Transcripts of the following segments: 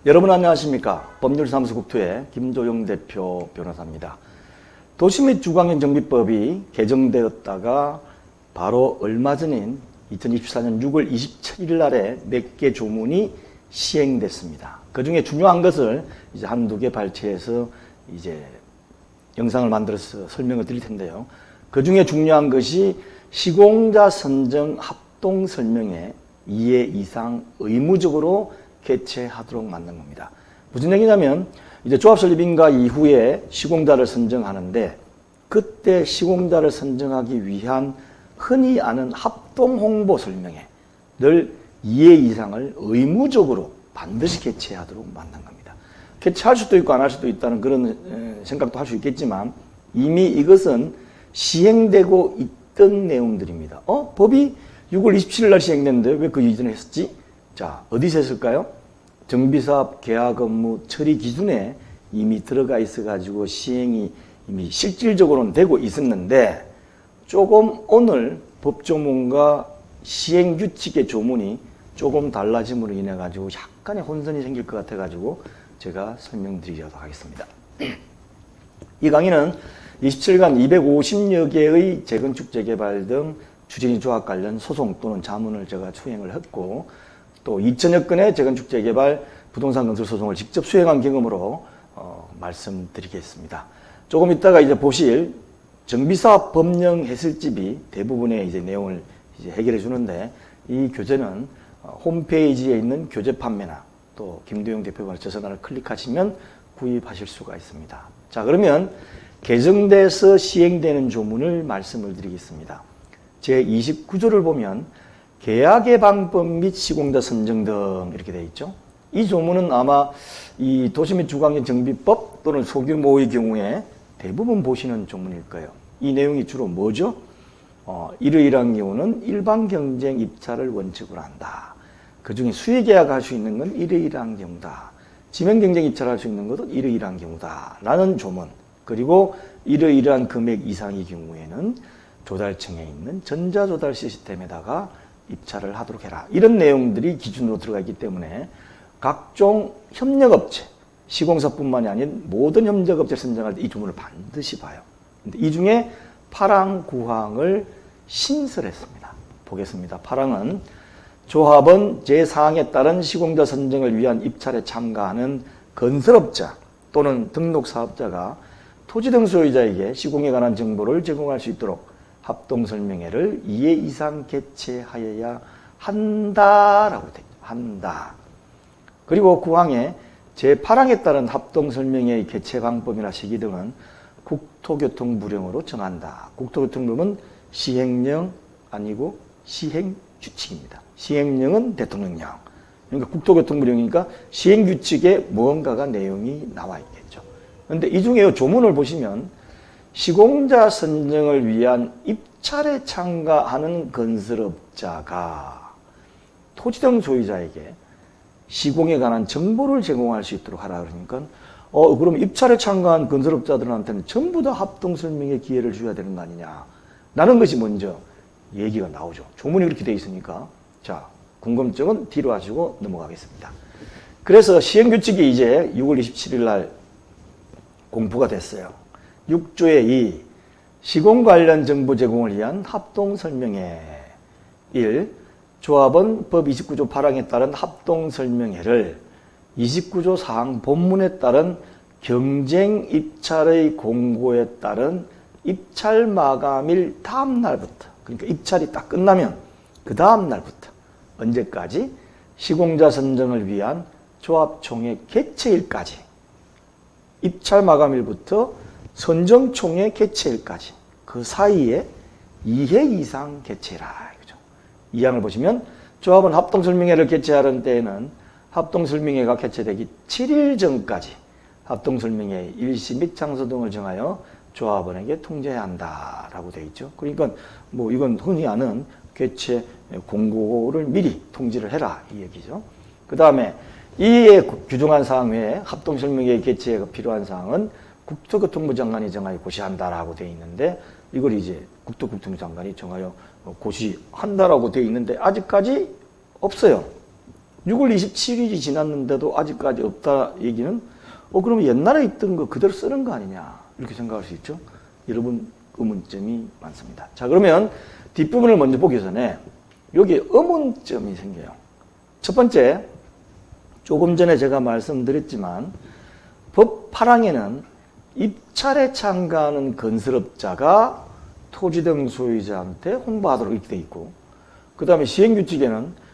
여러분 안녕하십니까? 법률사무소 국토의 김조영 대표 변호사입니다. 도시 및 주거환경 정비법이 개정되었다가 바로 얼마 전인 2024년 6월 27일 날에 몇 개 조문이 시행됐습니다. 그 중에 중요한 것을 이제 한두 개 발췌해서 이제 영상을 만들어서 설명을 드릴 텐데요. 그 중에 중요한 것이 시공자 선정 합동 설명회 2회 이상 의무적으로 개최하도록 만든 겁니다. 무슨 얘기냐면 이제 조합설립인가 이후에 시공자를 선정하는데 그때 시공자를 선정하기 위한 흔히 아는 합동 홍보 설명회 늘 2회 이상을 의무적으로 반드시 개최하도록 만든 겁니다. 개최할 수도 있고 안 할 수도 있다는 그런 생각도 할 수 있겠지만 이미 이것은 시행되고 있던 내용들입니다. 법이 6월 27일 날 시행됐는데 왜 그 이전에 했었지? 자, 어디서 했을까요? 정비사업 계약 업무 처리 기준에 이미 들어가 있어가지고 시행이 이미 실질적으로는 되고 있었는데 조금 오늘 법조문과 시행규칙의 조문이 조금 달라짐으로 인해 가지고 약간의 혼선이 생길 것 같아 가지고 제가 설명드리도록 하겠습니다. 이 강의는 27간 250여 개의 재건축 재개발 등 주진이 조합 관련 소송 또는 자문을 제가 수행을 했고 또 2000여 건의 재건축 재개발 부동산 건설 소송을 직접 수행한 경험으로 말씀드리겠습니다. 조금 이따가 이제 보실 정비사업 법령 해설집이 대부분의 이제 내용을 이제 해결해 주는데 이 교재는 홈페이지에 있는 교재 판매나 또 김도영 대표가 저서단을 클릭하시면 구입하실 수가 있습니다. 자, 그러면 개정돼서 시행되는 조문을 말씀을 드리겠습니다. 제29조를 보면 계약의 방법 및 시공자 선정 등 이렇게 되어 있죠. 이 조문은 아마 이 도시 및 주거환경 정비법 또는 소규모의 경우에 대부분 보시는 조문일 거예요. 이 내용이 주로 뭐죠? 이러이러한 경우는 일반 경쟁 입찰을 원칙으로 한다. 그 중에 수의 계약할 수 있는 건 이러이러한 경우다. 지명 경쟁 입찰할 수 있는 것도 이러이러한 경우다. 라는 조문. 그리고 이러이러한 금액 이상의 경우에는 조달청에 있는 전자조달 시스템에다가 입찰을 하도록 해라. 이런 내용들이 기준으로 들어가 있기 때문에 각종 협력업체, 시공사뿐만이 아닌 모든 협력업체를 선정할 때 이 조문을 반드시 봐요. 근데 이 중에 8항, 9항을 신설했습니다. 보겠습니다. 8항은 조합은 제4항에 따른 시공자 선정을 위한 입찰에 참가하는 건설업자 또는 등록사업자가 토지 등 소유자에게 시공에 관한 정보를 제공할 수 있도록 합동설명회를 2회 이상 개최하여야 한다라고 되어 있죠. 한다. 그리고 9항에 제8항에 따른 합동설명회의 개최 방법이나 시기 등은 국토교통부령으로 정한다. 국토교통부는 시행령 아니고 시행규칙입니다. 시행령은 대통령령. 그러니까 국토교통부령이니까 시행규칙에 무언가가 내용이 나와 있겠죠. 그런데 이 중에 조문을 보시면 시공자 선정을 위한 입찰에 참가하는 건설업자가 토지 등 소유자에게 시공에 관한 정보를 제공할 수 있도록 하라 그러니까 그럼 입찰에 참가한 건설업자들한테는 전부 다 합동설명의 기회를 줘야 되는 거 아니냐 라는 것이 먼저 얘기가 나오죠. 조문이 그렇게 되어 있으니까 자, 궁금증은 뒤로 하시고 넘어가겠습니다. 그래서 시행규칙이 이제 6월 27일 날 공부가 됐어요. 6조의 2 시공 관련 정보 제공을 위한 합동설명회 1. 조합은 법 29조 8항에 따른 합동설명회를 29조 4항 본문에 따른 경쟁 입찰의 공고에 따른 입찰 마감일 다음 날부터 그러니까 입찰이 딱 끝나면 그 다음 날부터 언제까지? 시공자 선정을 위한 조합총회 개최일까지 입찰 마감일부터 선정총회 개최일까지 그 사이에 2회 이상 개최라. 이거죠. 이 항을 보시면 조합은 합동설명회를 개최하는 때에는 합동설명회가 개최되기 7일 전까지 합동설명회 일시 및 장소 등을 정하여 조합원에게 통지해야 한다라고 되어 있죠. 그러니까 뭐 이건 흔히 아는 개최 공고를 미리 통지를 해라 이 얘기죠. 그 다음에 이에 규정한 사항 외에 합동설명회 개최가 필요한 사항은 국토교통부 장관이 정하여 고시한다라고 되어 있는데 이걸 이제 국토교통부 장관이 정하여 고시한다라고 되어 있는데 아직까지 없어요. 6월 27일이 지났는데도 아직까지 없다 얘기는 그러면 옛날에 있던 거 그대로 쓰는 거 아니냐 이렇게 생각할 수 있죠. 여러분 의문점이 많습니다. 자, 그러면 뒷부분을 먼저 보기 전에 여기 의문점이 생겨요. 첫 번째, 조금 전에 제가 말씀드렸지만 법 8항에는 입찰에 참가하는 건설업자가 토지 등 소유자한테 홍보하도록 이렇게 돼 있고, 그 다음에 시행규칙에는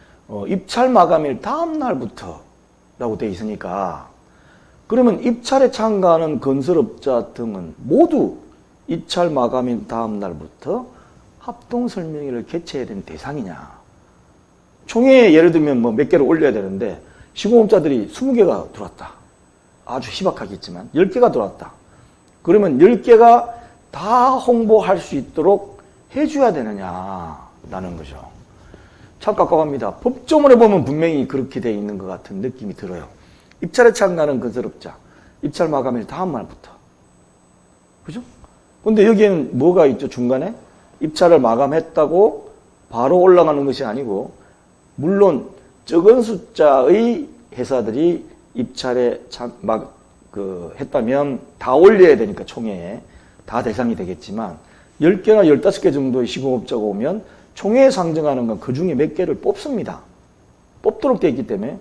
입찰 마감일 다음 날부터 라고 돼 있으니까, 그러면 입찰에 참가하는 건설업자 등은 모두 입찰 마감일 다음 날부터 합동설명회를 개최해야 되는 대상이냐. 총회에 예를 들면 뭐 몇 개를 올려야 되는데 시공업자들이 20개가 들어왔다. 아주 희박하겠지만 10개가 들어왔다. 그러면 10개가 다 홍보할 수 있도록 해줘야 되느냐라는 거죠. 참 깝깝합니다. 법조문에 보면 분명히 그렇게 돼 있는 것 같은 느낌이 들어요. 입찰에 참가하는 건설업자, 입찰 마감일 다음 날부터. 그죠? 근데 여기에는 뭐가 있죠? 중간에? 입찰을 마감했다고 바로 올라가는 것이 아니고, 물론 적은 숫자의 회사들이 입찰에 했다면 다 올려야 되니까 총회에 다 대상이 되겠지만 10개나 15개 정도의 시공업자가 오면 총회에 상정하는 건 그 중에 몇 개를 뽑습니다. 뽑도록 되어 있기 때문에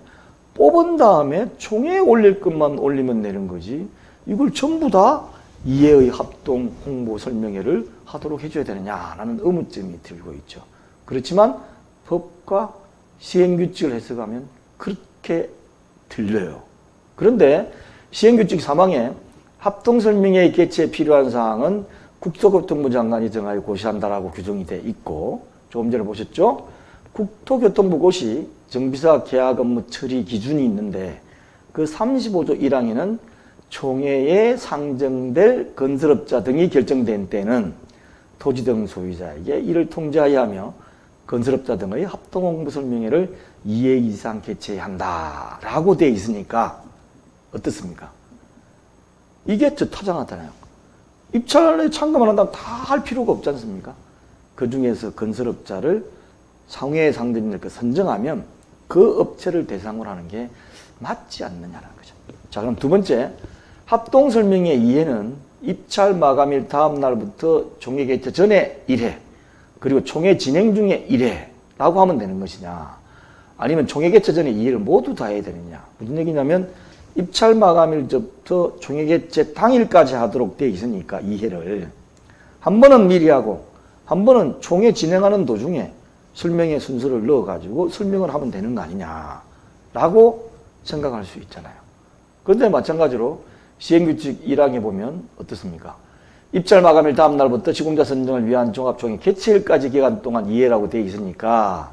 뽑은 다음에 총회에 올릴 것만 올리면 되는 거지, 이걸 전부 다 이해의 합동 홍보 설명회를 하도록 해줘야 되느냐라는 의문점이 들고 있죠. 그렇지만 법과 시행규칙을 해석하면 그렇게 들려요. 그런데 시행규칙 3항에 합동설명회 개최에 필요한 사항은 국토교통부 장관이 정하여 고시한다라고 규정이 돼 있고, 조금 전에 보셨죠? 국토교통부 고시 정비사 계약 업무 처리 기준이 있는데, 그 35조 1항에는 총회에 상정될 건설업자 등이 결정된 때는 토지 등 소유자에게 이를 통지하여야 하며 건설업자 등의 합동홍보설명회를 2회 이상 개최해야 한다라고 되어 있으니까 어떻습니까? 이게 저 타당하잖아요. 입찰에 참가만 한다면 다 할 필요가 없지 않습니까? 그 중에서 건설업자를 상회에 상대인들 선정하면 그 업체를 대상으로 하는 게 맞지 않느냐는 거죠. 자, 그럼 두 번째, 합동설명회 2회는 입찰 마감일 다음 날부터 총회 개최 전에 1회, 그리고 총회 진행 중에 1회라고 하면 되는 것이냐, 아니면 총회 개최 전에 2회를 모두 다 해야 되느냐. 무슨 얘기냐면 입찰 마감일부터 총회 개최 당일까지 하도록 되어 있으니까 2회를 한 번은 미리 하고 한 번은 총회 진행하는 도중에 설명회 순서를 넣어가지고 설명을 하면 되는 거 아니냐라고 생각할 수 있잖아요. 그런데 마찬가지로 시행규칙 1항에 보면 어떻습니까? 입찰 마감일 다음 날부터 시공자 선정을 위한 종합총회 개최일까지 기간 동안 2회라고 되어 있으니까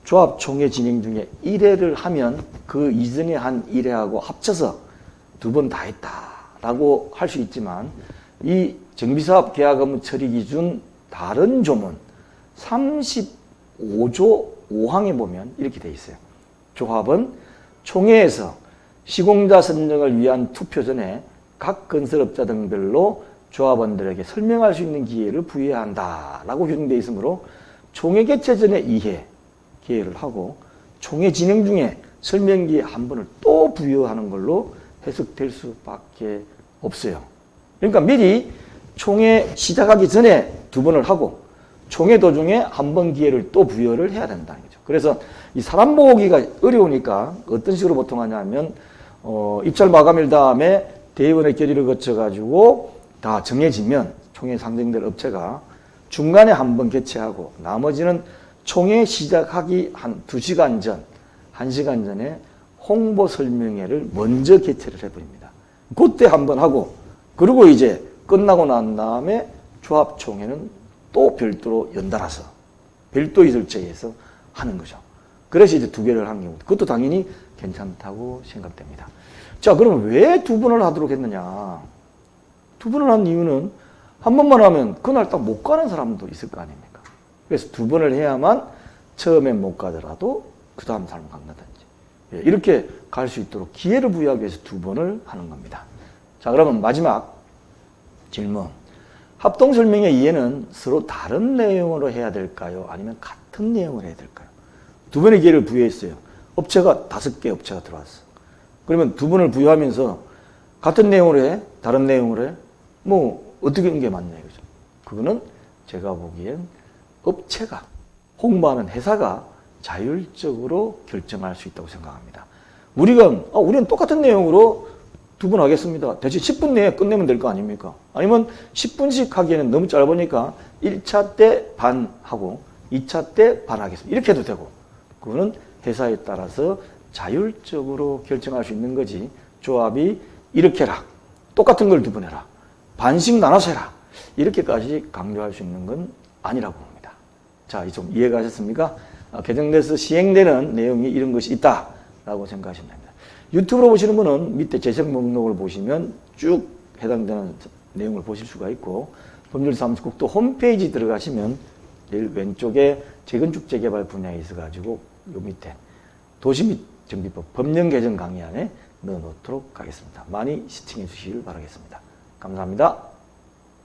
조합총회 진행 중에 1회를 하면 그 이전에 한 1회하고 합쳐서 2번 다 했다라고 할 수 있지만, 이 정비사업 계약 업무 처리 기준 다른 조문 35조 5항에 보면 이렇게 되어 있어요. 조합은 총회에서 시공자 선정을 위한 투표 전에 각 건설업자 등별로 조합원들에게 설명할 수 있는 기회를 부여해야 한다라고 규정되어 있으므로 총회 개최 전에 2회 기회를 하고 총회 진행 중에 설명 기회 한 번을 또 부여하는 걸로 해석될 수밖에 없어요. 그러니까 미리 총회 시작하기 전에 2번을 하고 총회 도중에 한 번 기회를 또 부여를 해야 된다는 거죠. 그래서 이 사람 모으기가 어려우니까 어떤 식으로 보통 하냐면 입찰 마감일 다음에 대의원의 결의를 거쳐가지고 다 정해지면 총회 상정될 업체가 중간에 한 번 개최하고 나머지는 총회 시작하기 한 2시간 전, 1시간 전에 홍보 설명회를 먼저 개최를 해버립니다. 그때 한 번 하고, 그리고 이제 끝나고 난 다음에 조합총회는 또 별도로 연달아서 별도의 절차에서 하는 거죠. 그래서 이제 2개를 한 경우, 그것도 당연히 괜찮다고 생각됩니다. 자, 그럼 왜 2번을 하도록 했느냐? 2번을 한 이유는 한 번만 하면 그날 딱 못 가는 사람도 있을 거 아닙니까? 그래서 2번을 해야만 처음엔 못 가더라도 그 다음 사람 간다든지 이렇게 갈 수 있도록 기회를 부여하기 위해서 2번을 하는 겁니다. 자, 그러면 마지막 질문. 합동설명회 이해는 서로 다른 내용으로 해야 될까요? 아니면 같은 내용을 해야 될까요? 2번의 기회를 부여했어요. 업체가 5개 업체가 들어왔어. 그러면 두 분을 부여하면서 같은 내용으로 해? 다른 내용으로 해? 뭐 어떻게 하는 게 맞냐 이거죠. 그거는 제가 보기엔 업체가 홍보하는 회사가 자율적으로 결정할 수 있다고 생각합니다. 우리는 똑같은 내용으로 두 번 하겠습니다. 대신 10분 내에 끝내면 될 거 아닙니까? 아니면 10분씩 하기에는 너무 짧으니까 1차 때 반 하고 2차 때 반 하겠습니다. 이렇게 해도 되고 그거는 회사에 따라서 자율적으로 결정할 수 있는 거지 조합이 이렇게 해라. 똑같은 걸 두 번 해라. 반씩 나눠서 해라. 이렇게까지 강조할 수 있는 건 아니라고 봅니다. 자, 좀 이해가 하셨습니까? 개정돼서 시행되는 내용이 이런 것이 있다라고 생각하시면 됩니다. 유튜브로 보시는 분은 밑에 재생 목록을 보시면 쭉 해당되는 내용을 보실 수가 있고 법률사무소국도 홈페이지 들어가시면 제일 왼쪽에 재건축 재개발 분야에 있어가지고 요 밑에 도시 및 정비법 법령 개정 강의 안에 넣어놓도록 하겠습니다. 많이 시청해 주시길 바라겠습니다. 감사합니다.